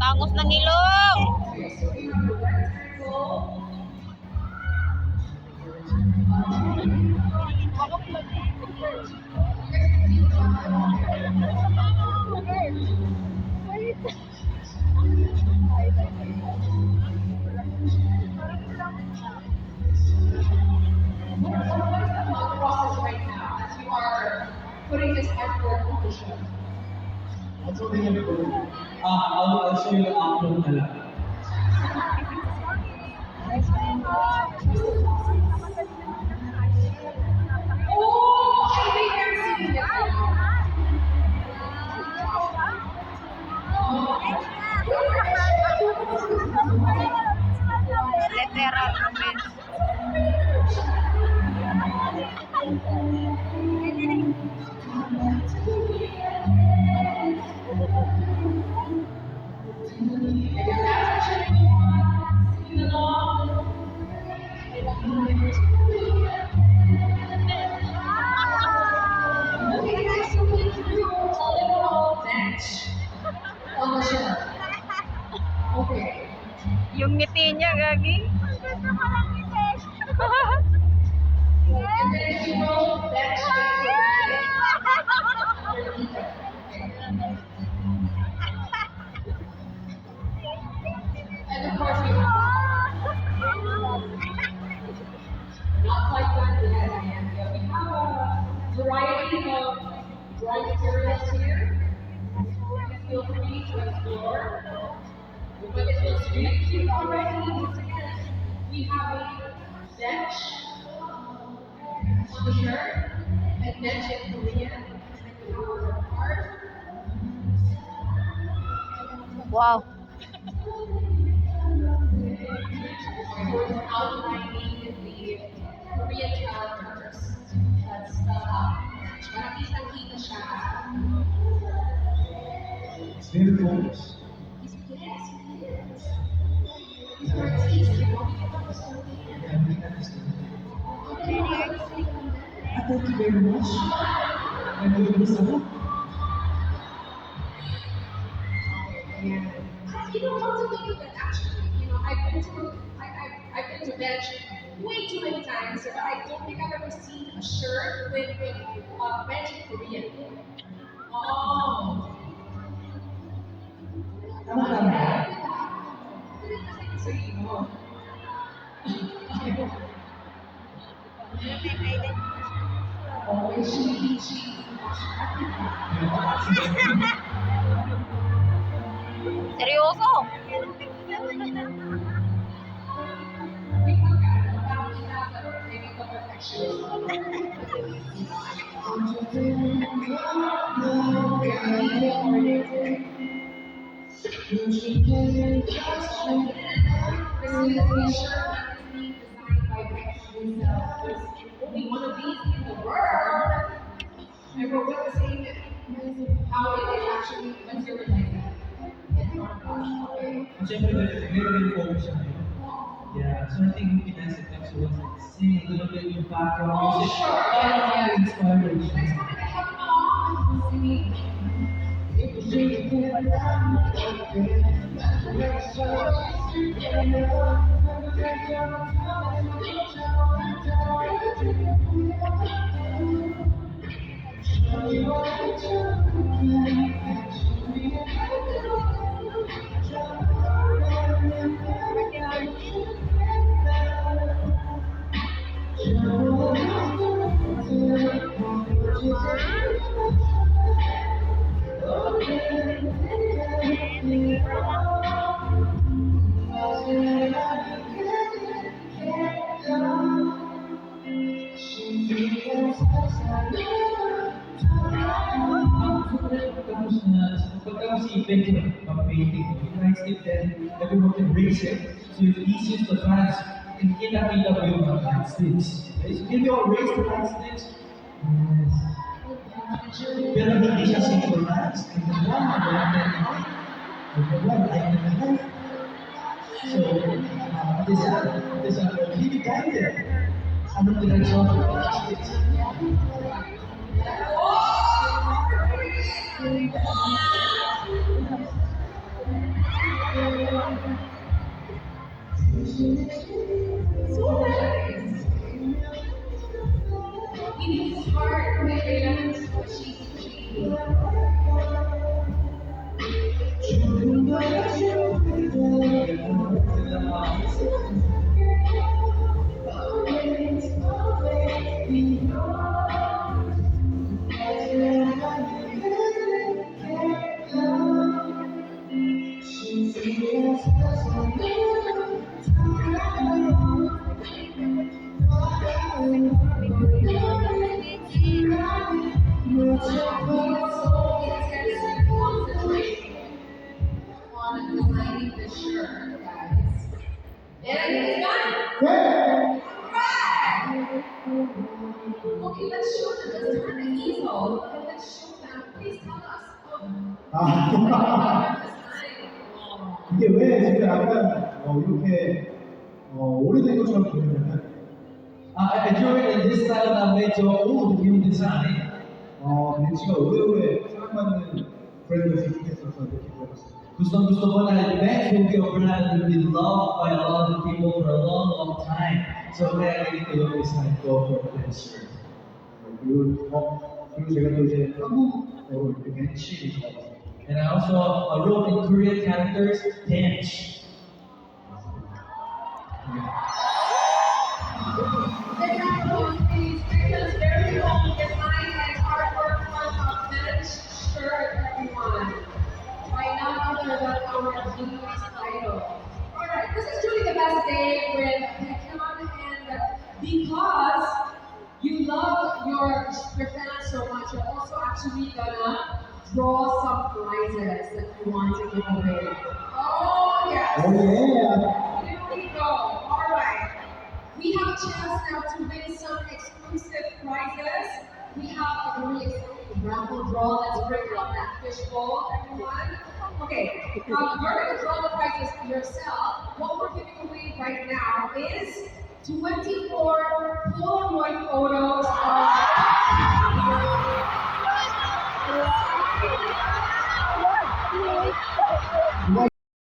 Tangos ng ilong. Putting this artwork on the show. What's what they're gonna do? I'll show you the upload na lang. Oh, I think I'm seeing it Literal comment. on the show. Okay. Yung ngiti niya, Gagi. And then if you roll that and of course we have not quite done yet, Amanda. We have a variety of drawing materials here. Feel free to explore. But it looks really cute already. Once again, we have a bench on the shirt and bench in Korean. And we have our heart. Wow. We're outlining the Korean characters. That's nakita-kita siya. It's very focused. Yes, it is. He's artistic. Yeah, we understand. Thank you very much. I'm doing this a lot. You know, come to think of it, actually, you know, I've been to bench way too many times, but I don't think I've ever seen a shirt with bench in Korean. Oh. So you know. Always she. Seryoso. Only one of these in the world. And we're witnessing how it is actually materializing. Siyempre, very focused siya ngayon. Yeah, so I think we can ask the next one, sing a little bit in background music. Inspiration. Pagkatapos i-event yun, mag-painting, i-nice it, then everyone can raise it. So it's easiest for fans, and kita-kita mo yung mga handsticks. Okay, so can you all raise the handsticks? Yes. Pero hindi siya synchronized. And the one, like the half. So, these are really guided. Anong direksyon ng handsticks? So nice. It is hard when you're cheesy. So intense and concentrating on designing the shirt, guys. And it is done. Okay. Alright! Okay, let's show them. Let's turn the easel and let's show them. Please tell us. 아, Design. 이게 왜 지금 약간 이렇게 오래된 것처럼 보이냐면 I drew it in this style that made your old new design. 벤치가 오래오래 사랑받는 브랜드를 지속했어서 이렇게 보였어요. Gusto ko na Bench will be a brand that will be loved by a lot of people for a long, long time. So kaya ganito yung design ko for this shirt. 그리고 제가 또 이제 한국어로 이렇게 벤치를 잡았어요. And I also wrote in Korean characters, Bench. Big round of applause, please. Rita's very own design and artwork for a bench shirt, everyone. By none other than our genius idol. Alright, this is truly the best day with Beckham, and because you love your fans so much, you're also actually gonna draw some prizes that you want to give away. Oh, yes. Here we go. Alright. We have a chance now to win some exclusive prizes. We have a very exciting raffle draw. Let's bring out that fishbowl, everyone. Okay, you're going to draw the prizes yourself. What we're giving away right now is 24 Polaroid photos